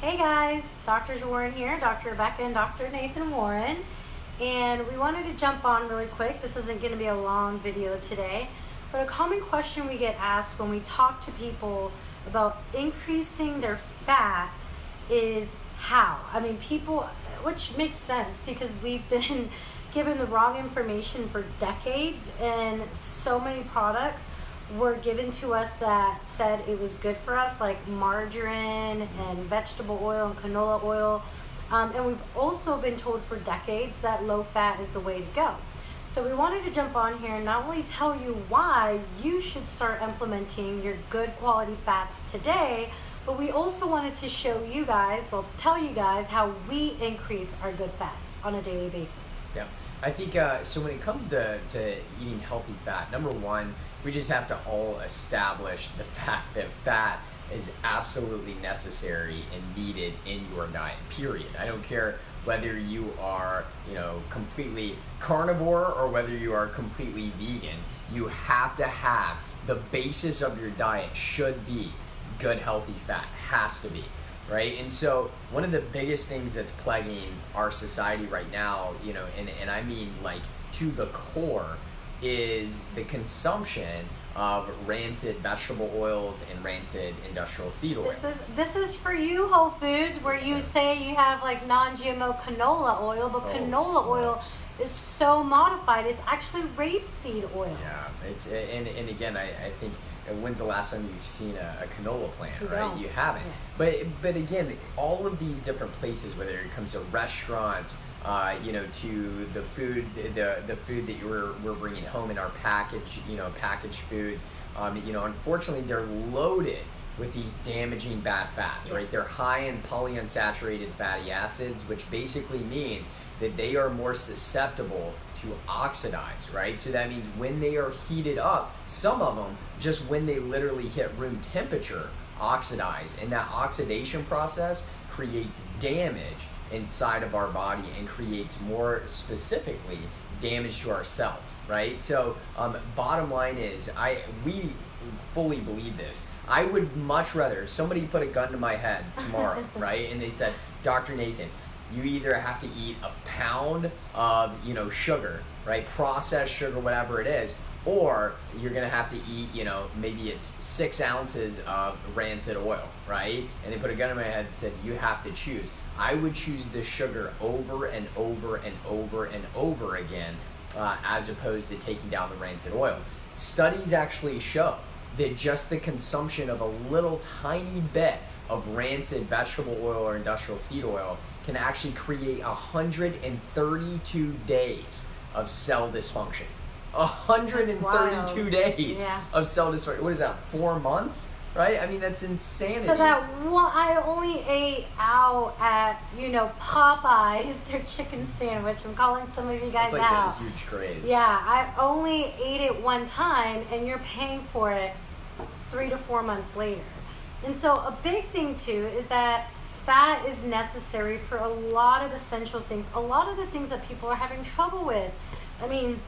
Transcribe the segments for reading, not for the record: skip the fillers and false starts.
Hey guys, Drs. Warren here, Dr. Rebecca and Dr. Nathan Warren. And we wanted to jump on really quick. This isn't going to be a long video today, but a common question we get asked when we talk to people about increasing their fat is how? I mean, people, which makes sense because we've been given the wrong information for decades, and so many products were given to us that said it was good for us, like margarine and vegetable oil and canola oil. And we've also been told for decades that low fat is the way to go. So we wanted to jump on here and not only tell you why you should start implementing your good quality fats today, but we also wanted to show you guys, tell you guys how we increase our good fats on a daily basis. Yeah, I think so when it comes to eating healthy fat, number one, we just have to all establish the fact that fat is absolutely necessary and needed in your diet, period. I don't care whether you are, completely carnivore or whether you are completely vegan. You have to have the basis of your diet should be good, healthy fat, has to be, right? And so one of the biggest things that's plaguing our society right now, and I mean like to the core, is the consumption of rancid vegetable oils and rancid industrial seed oils. This is for you, Whole Foods, where you say you have like non-GMO canola oil, but canola oil is so modified. It's actually rapeseed oil. Yeah, it's and again, I think, when's the last time you've seen a canola plant, right? You haven't. Yeah. But again, all of these different places, whether it comes to restaurants, to the food, the food that we're bringing home in our packaged foods, unfortunately they're loaded with these damaging bad fats, right? They're high in polyunsaturated fatty acids, which basically means that they are more susceptible to oxidize, right? So that means when they are heated up, some of them, just when they literally hit room temperature, oxidize. And that oxidation process creates damage inside of our body and creates, more specifically, damage to our cells, right? So bottom line is, we fully believe this. I would much rather, if somebody put a gun to my head tomorrow, right, and they said, Dr. Nathan, you either have to eat a pound of, sugar, right, processed sugar, whatever it is, or you're gonna have to eat, maybe it's 6 ounces of rancid oil, right? And they put a gun in my head and said, you have to choose. I would choose the sugar over and over and over and over again, as opposed to taking down the rancid oil. Studies actually show that just the consumption of a little tiny bit of rancid vegetable oil or industrial seed oil can actually create 132 days of cell dysfunction. 132 days of cell dysfunction. What is that, 4 months? Right? I mean, that's insanity. So I only ate out at, Popeyes, their chicken sandwich. I'm calling some of you guys out. It's like out. a huge craze. Yeah, I only ate it one time, and you're paying for it 3 to 4 months later. And so a big thing, too, is that fat is necessary for a lot of essential things, a lot of the things that people are having trouble with. I mean,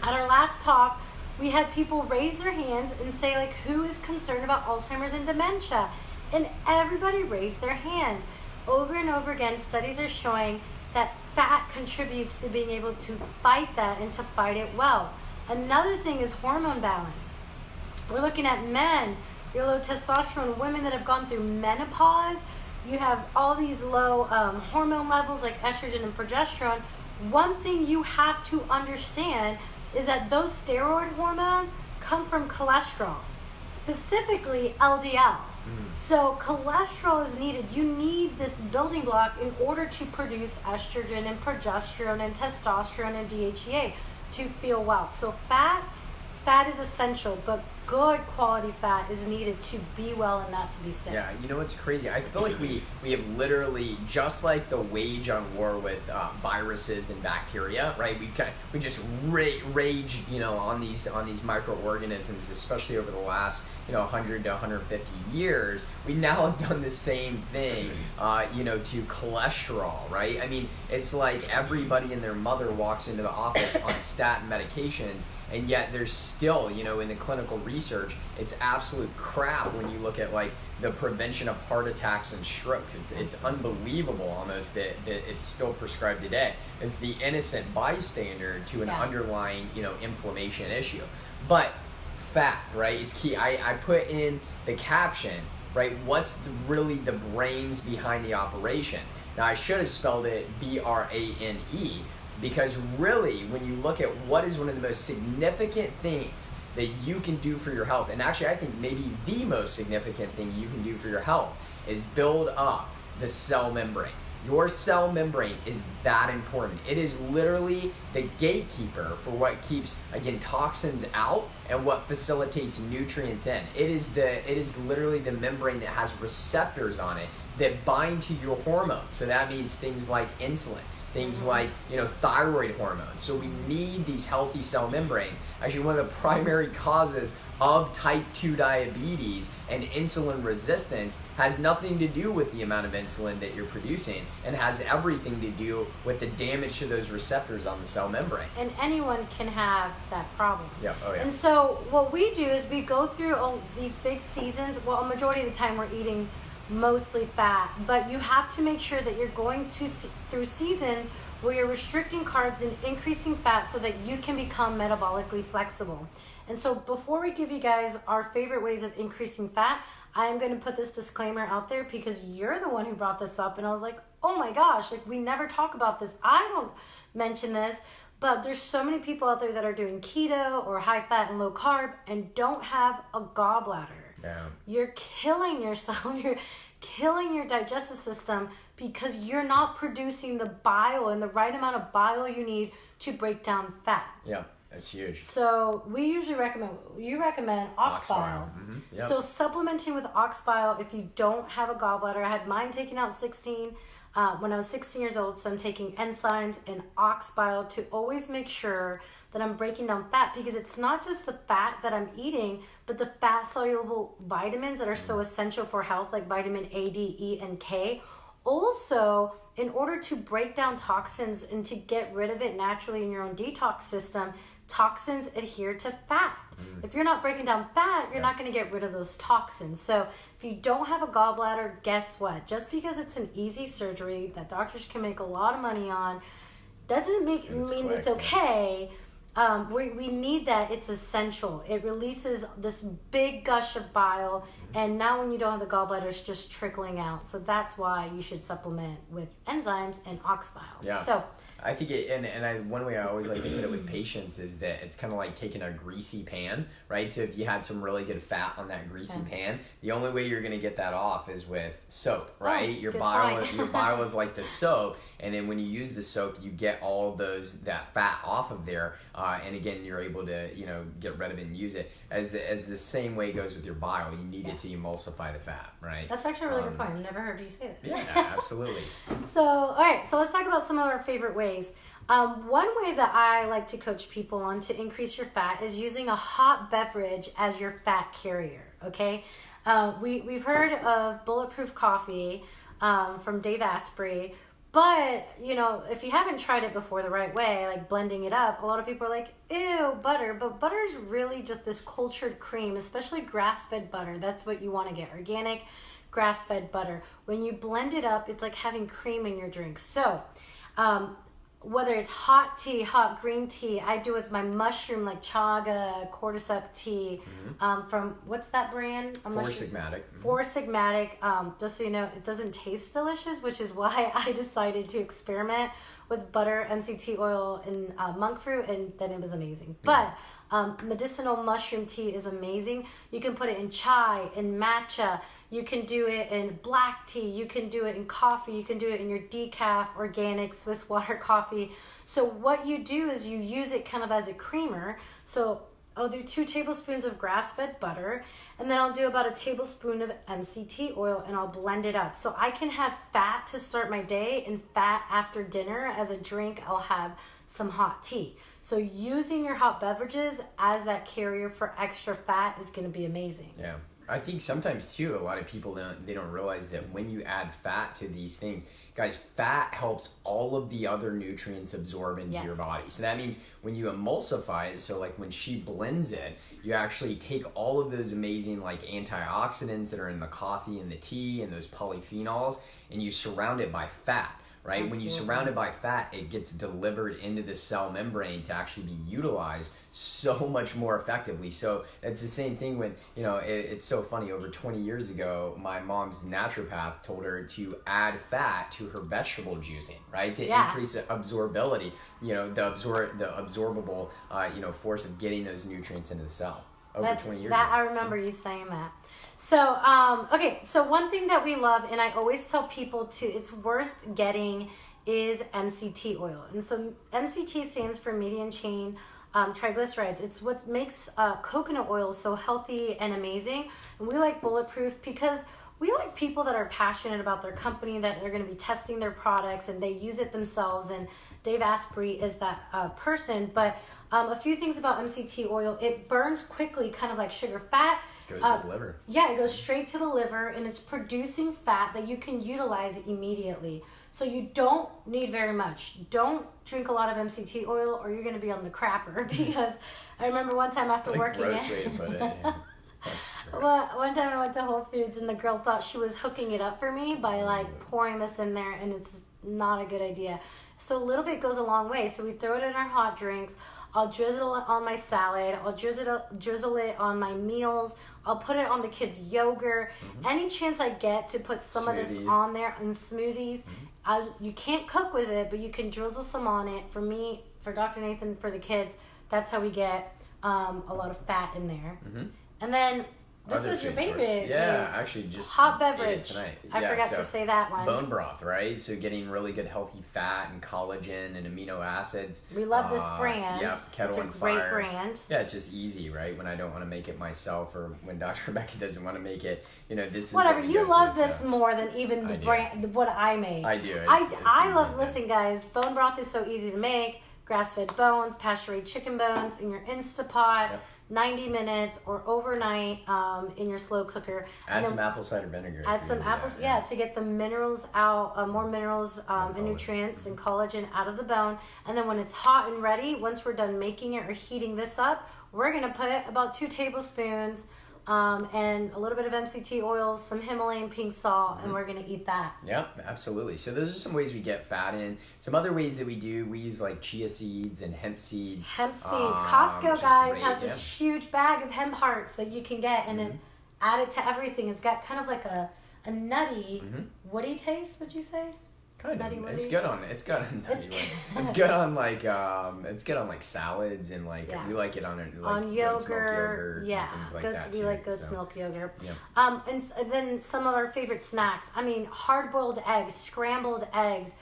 at our last talk, we had people raise their hands and say, like, who is concerned about Alzheimer's and dementia? And everybody raised their hand. Over and over again, studies are showing that fat contributes to being able to fight that and to fight it well. Another thing is hormone balance. We're looking at men, your low testosterone, women that have gone through menopause. You have all these low hormone levels like estrogen and progesterone. One thing you have to understand is that those steroid hormones come from cholesterol, specifically LDL. So cholesterol is needed. You need this building block in order to produce estrogen and progesterone and testosterone and DHEA to feel well. So fat is essential, but good quality fat is needed to be well and not to be sick. Yeah, what's crazy? I feel like we have literally, just like the wage on war with viruses and bacteria, right? We just rage, on these microorganisms, especially over the last 100 to 150 years. We now have done the same thing, to cholesterol, right? I mean, it's like everybody and their mother walks into the office on statin medications, and yet there's still, in the clinical research, it's absolute crap when you look at like the prevention of heart attacks and strokes. It's unbelievable almost that it's still prescribed today. It's the innocent bystander to an underlying, inflammation issue. But fat, right? It's key. I put in the caption, right? What's really the brains behind the operation? Now, I should have spelled it BRANE, because really, when you look at what is one of the most significant things that you can do for your health, and actually I think maybe the most significant thing you can do for your health, is build up the cell membrane. Your cell membrane is that important. It is literally the gatekeeper for what keeps, again, toxins out and what facilitates nutrients in. It is literally the membrane that has receptors on it that bind to your hormones. So that means things like insulin, things like, thyroid hormones. So we need these healthy cell membranes. Actually, one of the primary causes of type 2 diabetes and insulin resistance has nothing to do with the amount of insulin that you're producing, and has everything to do with the damage to those receptors on the cell membrane. And anyone can have that problem. Yeah. Oh, yeah. And so what we do is we go through all these big seasons. Well, a majority of the time we're eating mostly fat, but you have to make sure that you're going through seasons where you're restricting carbs and increasing fat so that you can become metabolically flexible. And so before we give you guys our favorite ways of increasing fat, I am going to put this disclaimer out there because you're the one who brought this up, and I was like, oh my gosh, like we never talk about this. I don't mention this, but there's so many people out there that are doing keto or high fat and low carb and don't have a gallbladder. Yeah. You're killing yourself. You're killing your digestive system because you're not producing the bile and the right amount of bile you need to break down fat. Yeah, that's huge. So we usually recommend ox bile. Mm-hmm. Yep. So supplementing with ox bile if you don't have a gallbladder. I had mine taken out when I was 16 years old, so I'm taking enzymes and ox bile to always make sure that I'm breaking down fat, because it's not just the fat that I'm eating, but the fat soluble vitamins that are so essential for health, like vitamin A, D, E, and K. Also, in order to break down toxins and to get rid of it naturally in your own detox system, toxins adhere to fat. If you're not breaking down fat, you're not going to get rid of those toxins. So if you don't have a gallbladder, guess what? Just because it's an easy surgery that doctors can make a lot of money on, doesn't mean it's okay. We need that. It's essential. It releases this big gush of bile, and now when you don't have the gallbladder, it's just trickling out. So that's why you should supplement with enzymes and ox bile. Yeah. So I think one way I always like to put it with patients is that it's kind of like taking a greasy pan, right? So if you had some really good fat on that greasy pan, the only way you're going to get that off is with soap, right? Your bile is like the soap, and then when you use the soap, you get all of that fat off of there, and again, you're able to get rid of it and use it. As the same way goes with your bile, you need it to emulsify the fat, right? That's actually a really good point. I've never heard you say that. Yeah, absolutely. So, all right, so let's talk about some of our favorite ways. One way that I like to coach people on to increase your fat is using a hot beverage as your fat carrier, okay? We've heard of bulletproof coffee from Dave Asprey, but, if you haven't tried it before the right way, like blending it up, a lot of people are like, ew, butter. But butter is really just this cultured cream, especially grass-fed butter. That's what you want to get, organic grass-fed butter. When you blend it up, it's like having cream in your drink. So, whether it's hot tea, hot green tea, I do with my mushroom like chaga, cordyceps tea, from, what's that brand? Four Sigmatic. Four Sigmatic. Just so you know, it doesn't taste delicious, which is why I decided to experiment with butter, MCT oil, and monk fruit, and then it was amazing. But medicinal mushroom tea is amazing. You can put it in chai, in matcha. You can do it in black tea. You can do it in coffee. You can do it in your decaf, organic, Swiss water coffee. So what you do is you use it kind of as a creamer. So I'll do 2 tablespoons of grass-fed butter, and then I'll do about a tablespoon of MCT oil, and I'll blend it up. So I can have fat to start my day and fat after dinner. As a drink, I'll have some hot tea. So using your hot beverages as that carrier for extra fat is going to be amazing. Yeah. I think sometimes too, a lot of people don't realize that when you add fat to these things, guys, fat helps all of the other nutrients absorb into your body. So that means when you emulsify it, so like when she blends it, you actually take all of those amazing like antioxidants that are in the coffee and the tea and those polyphenols, and you surround it by fat. Right? Absolutely. When you surround it by fat, it gets delivered into the cell membrane to actually be utilized so much more effectively. So it's the same thing when, it's so funny. Over 20 years ago, my mom's naturopath told her to add fat to her vegetable juicing, right? To increase the absorbability, the absorbable, force of getting those nutrients into the cell. Over 20 years ago. I remember you saying that. So, so one thing that we love, and I always tell people it's worth getting, is MCT oil. And so MCT stands for medium chain triglycerides. It's what makes coconut oil so healthy and amazing. And we like Bulletproof because we like people that are passionate about their company, that they're going to be testing their products and they use it themselves. And Dave Asprey is that person. But a few things about MCT oil: it burns quickly, kind of like sugar. Fat goes to the liver. Yeah, it goes straight to the liver, and it's producing fat that you can utilize immediately. So you don't need very much. Don't drink a lot of MCT oil, or you're going to be on the crapper. Because I remember one time after working gross way to put it. Yeah. Well, one time I went to Whole Foods and the girl thought she was hooking it up for me by like pouring this in there, and it's not a good idea. So a little bit goes a long way. So we throw it in our hot drinks. I'll drizzle it on my salad. I'll drizzle it on my meals. I'll put it on the kids' yogurt. Any chance I get to put some of this on there in smoothies. You can't cook with it, but you can drizzle some on it. For me, for Dr. Nathan, for the kids, that's how we get a lot of fat in there. And then this is your favorite. Yeah, actually just hot beverage tonight. I forgot to say that one. Bone broth, right? So getting really good healthy fat and collagen and amino acids. We love this brand. Yeah, Kettle it's and a Fire. great brand. Yeah, it's just easy, right? When I don't want to make it myself, or when Dr. Rebecca doesn't want to make it, this is whatever. What we You go love to, this so. more than even the brand what I make. I do. I love. Listen, guys, bone broth is so easy to make. Grass-fed bones, pasture-raised chicken bones in your Instapot. Yep. 90 minutes or overnight in your slow cooker. Add some apple cider vinegar. Add some apples, to get the minerals out, more minerals and nutrients and collagen out of the bone. And then when it's hot and ready, once we're done making it or heating this up, we're going to put about 2 tablespoons and a little bit of MCT oil, some Himalayan pink salt, and we're going to eat that. Yep, absolutely. So those are some ways we get fat in. Some other ways that we use like chia seeds and hemp seeds. Hemp seeds. Costco, guys, has this huge bag of hemp hearts that you can get, and then add it to everything. It's got kind of like a nutty, woody taste, would you say? Kind of. It's good on. It's got a nutty one. It's good on like salads and like we like it on on yogurt. Yeah, and things like goat's that we like goat's milk yogurt. Yeah. And then some of our favorite snacks. I mean, hard-boiled eggs, scrambled eggs,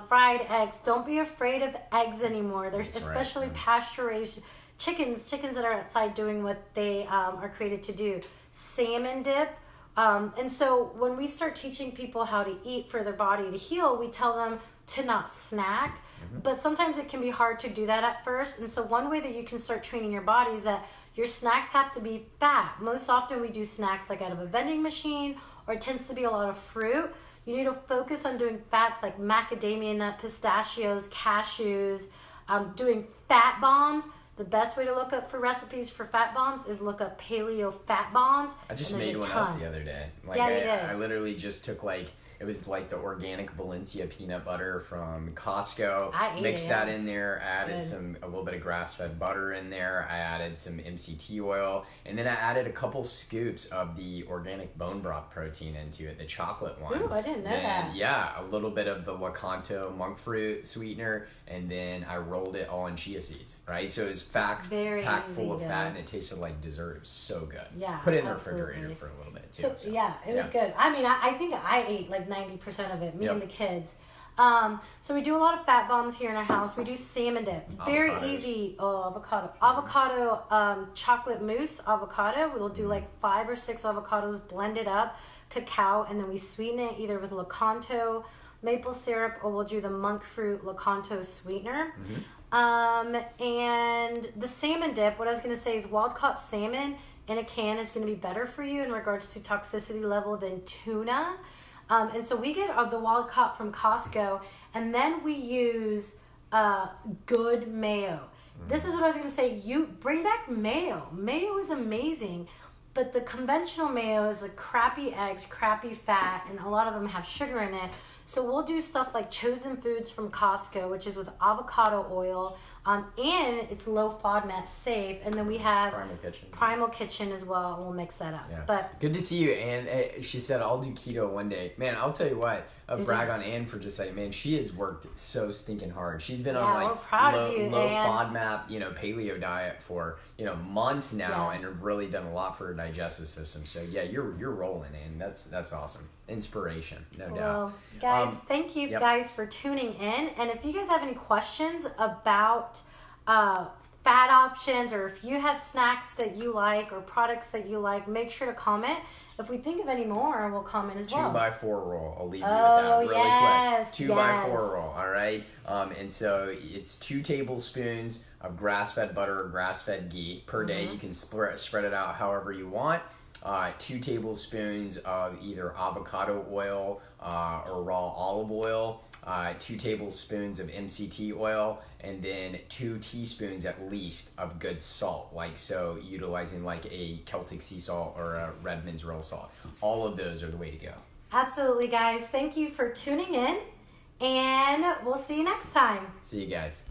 fried eggs. Don't be afraid of eggs anymore. There's especially pasture-raised chickens that are outside doing what they are created to do. Salmon dip. And so when we start teaching people how to eat for their body to heal, we tell them to not snack. But sometimes it can be hard to do that at first. And so one way that you can start training your body is that your snacks have to be fat. Most often we do snacks like out of a vending machine, or it tends to be a lot of fruit. You need to focus on doing fats like macadamia nut, pistachios, cashews, doing fat bombs. The best way to look up for recipes for fat bombs is look up paleo fat bombs. I just made one up the other day. You did. I literally just took it was like the organic Valencia peanut butter from Costco. Mixed that in there. Added a little bit of grass-fed butter in there. I added some MCT oil, and then I added a couple scoops of the organic bone broth protein into it, the chocolate one. Ooh, I didn't know that. Yeah, a little bit of the Lakanto monk fruit sweetener, and then I rolled it all in chia seeds. Right, so it was packed full of fat, and it tasted like dessert. It was so good. Yeah, put it in the refrigerator for a little bit too. So it was good. I mean, I think I ate like 90% of it, me and the kids. So we do a lot of fat bombs here in our house. We do salmon dip. Very easy. Avocado chocolate mousse avocado. We'll do like 5 or 6 avocados, blend it up, cacao, and then we sweeten it either with Lakanto maple syrup, or we'll do the monk fruit Lakanto sweetener. And the salmon dip, what I was going to say is wild caught salmon in a can is going to be better for you in regards to toxicity level than tuna. And so we get the wild caught from Costco, and then we use good mayo. This is what I was going to say. You bring back mayo. Mayo is amazing, but the conventional mayo is like crappy eggs, crappy fat, and a lot of them have sugar in it. So we'll do stuff like Chosen Foods from Costco, which is with avocado oil, and it's low FODMAP safe. And then we have Primal Kitchen as well, and we'll mix that up. Yeah. But good to see you, Ann. She said, I'll do keto one day. Man, I'll tell you what, brag on Ann for just like, man, she has worked so stinking hard. She's been on like low FODMAP, paleo diet for, months now, and have really done a lot for her digestive system. So yeah, you're rolling, Ann. That's awesome. Inspiration, no doubt. Guys, thank you guys for tuning in. And if you guys have any questions about fat options, or if you have snacks that you like or products that you like, make sure to comment. If we think of any more, we'll comment as well. 2x4 roll. I'll leave you with that really quick. 2x4 roll. All right. And so it's 2 tablespoons of grass-fed butter or grass-fed ghee per day. You can spread it out however you want. 2 tablespoons of either avocado oil or raw olive oil, 2 tablespoons of MCT oil, and then 2 teaspoons at least of good salt, like so utilizing like a Celtic sea salt or a Redmond's royal salt. All of those are the way to go. Absolutely, guys. Thank you for tuning in, and we'll see you next time. See you guys.